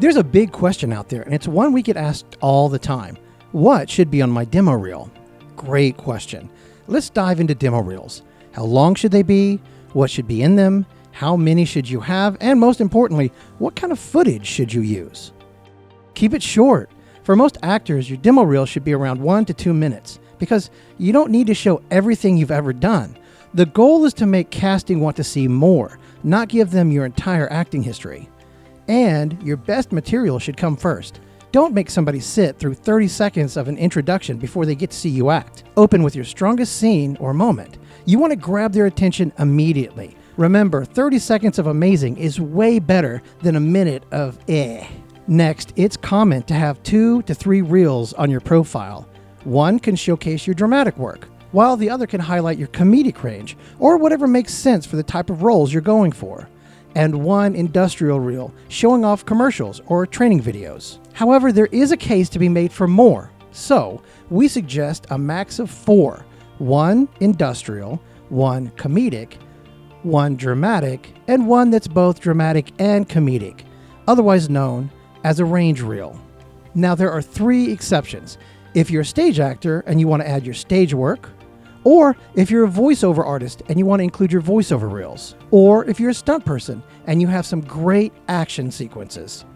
There's a big question out there, and it's one we get asked all the time. What should be on my demo reel? Great question. Let's dive into demo reels. How long should they be? What should be in them? How many should you have? And most importantly, what kind of footage should you use? Keep it short. For most actors, your demo reel should be around 1 to 2 minutes because you don't need to show everything you've ever done. The goal is to make casting want to see more, not give them your entire acting history. And your best material should come first. Don't make somebody sit through 30 seconds of an introduction before they get to see you act. Open with your strongest scene or moment. You want to grab their attention immediately. Remember, 30 seconds of amazing is way better than a minute of eh. Next, it's common to have 2 to 3 reels on your profile. One can showcase your dramatic work, while the other can highlight your comedic range, or whatever makes sense for the type of roles you're going for. And one industrial reel, showing off commercials or training videos. However, there is a case to be made for more, so we suggest a max of 4. 1 industrial, 1 comedic, 1 dramatic, and 1 that's both dramatic and comedic, otherwise known as a range reel. Now there are 3 exceptions. If you're a stage actor and you want to add your stage work, or if you're a voiceover artist and you want to include your voiceover reels, or if you're a stunt person and you have some great action sequences.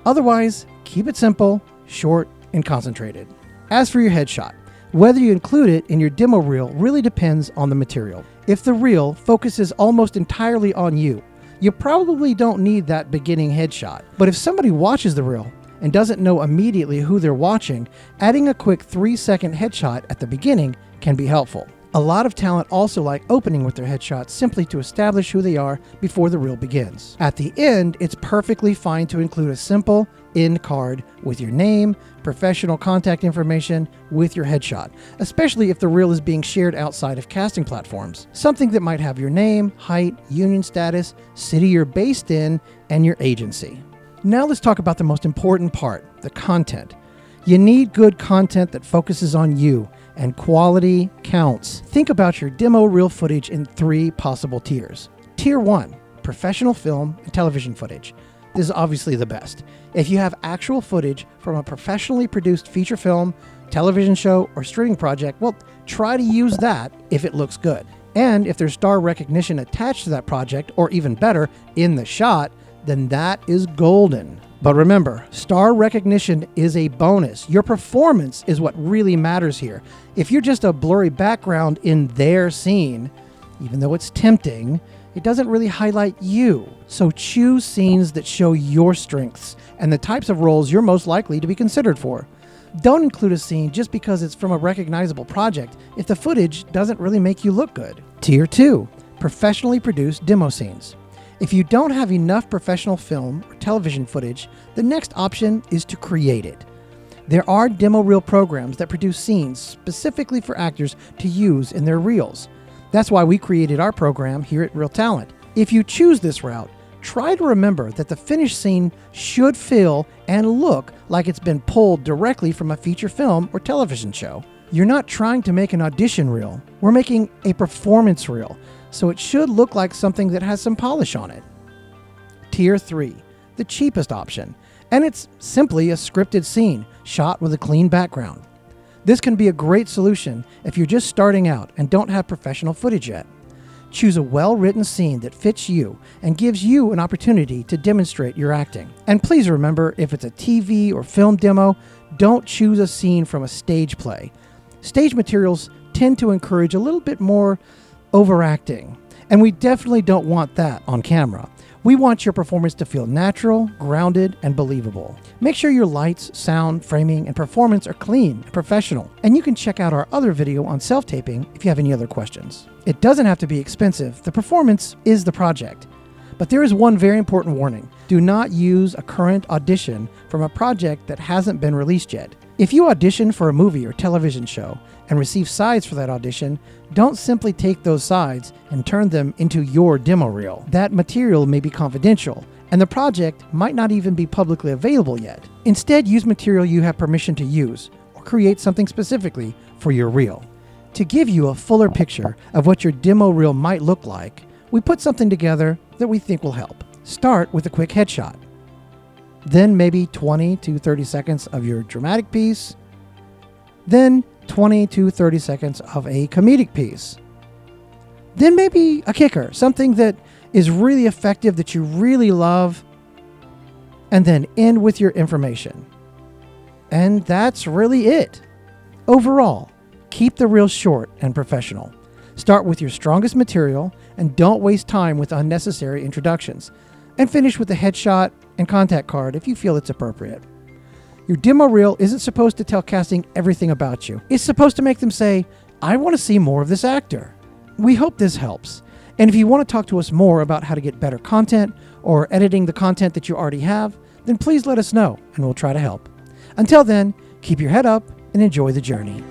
Otherwise, keep it simple, short, and concentrated. As for your headshot, whether you include it in your demo reel really depends on the material. If the reel focuses almost entirely on you, you probably don't need that beginning headshot. But if somebody watches the reel and doesn't know immediately who they're watching, adding a quick 3-second headshot at the beginning can be helpful. A lot of talent also like opening with their headshots simply to establish who they are before the reel begins. At the end, it's perfectly fine to include a simple end card with your name, professional contact information with your headshot, especially if the reel is being shared outside of casting platforms. Something that might have your name, height, union status, city you're based in, and your agency. Now let's talk about the most important part, the content. You need good content that focuses on you, and quality counts. Think about your demo reel footage in 3 possible tiers. Tier 1, professional film and television footage. This is obviously the best. If you have actual footage from a professionally produced feature film, television show, or streaming project, well, try to use that if it looks good. And if there's star recognition attached to that project, or even better, in the shot, then that is golden. But remember, star recognition is a bonus. Your performance is what really matters here. If you're just a blurry background in their scene, even though it's tempting, it doesn't really highlight you. So choose scenes that show your strengths and the types of roles you're most likely to be considered for. Don't include a scene just because it's from a recognizable project if the footage doesn't really make you look good. Tier 2, professionally produced demo scenes. If you don't have enough professional film or television footage, the next option is to create it. There are demo reel programs that produce scenes specifically for actors to use in their reels. That's why we created our program here at Real Talent. If you choose this route, try to remember that the finished scene should feel and look like it's been pulled directly from a feature film or television show. You're not trying to make an audition reel. We're making a performance reel, so it should look like something that has some polish on it. Tier 3, the cheapest option, and it's simply a scripted scene shot with a clean background. This can be a great solution if you're just starting out and don't have professional footage yet. Choose a well-written scene that fits you and gives you an opportunity to demonstrate your acting. And please remember, if it's a TV or film demo, don't choose a scene from a stage play. Stage materials tend to encourage a little bit more overacting, and we definitely don't want that on camera. We want your performance to feel natural, grounded, and believable. Make sure your lights, sound, framing, and performance are clean and professional. And you can check out our other video on self-taping if you have any other questions. It doesn't have to be expensive. The performance is the project. But there is one very important warning. Do not use a current audition from a project that hasn't been released yet. If you audition for a movie or television show and receive sides for that audition, don't simply take those sides and turn them into your demo reel. That material may be confidential, and the project might not even be publicly available yet. Instead, use material you have permission to use, or create something specifically for your reel. To give you a fuller picture of what your demo reel might look like, we put something together that we think will help. Start with a quick headshot. then maybe 20 to 30 seconds of your dramatic piece, then 20 to 30 seconds of a comedic piece, then maybe a kicker, something that is really effective that you really love, and then end with your information. And that's really it. Overall, keep the reel short and professional. Start with your strongest material and don't waste time with unnecessary introductions. And finish with a headshot and contact card if you feel it's appropriate. Your demo reel isn't supposed to tell casting everything about you. It's supposed to make them say, I want to see more of this actor. We hope this helps. And if you want to talk to us more about how to get better content or editing the content that you already have, then please let us know and we'll try to help. Until then, keep your head up and enjoy the journey.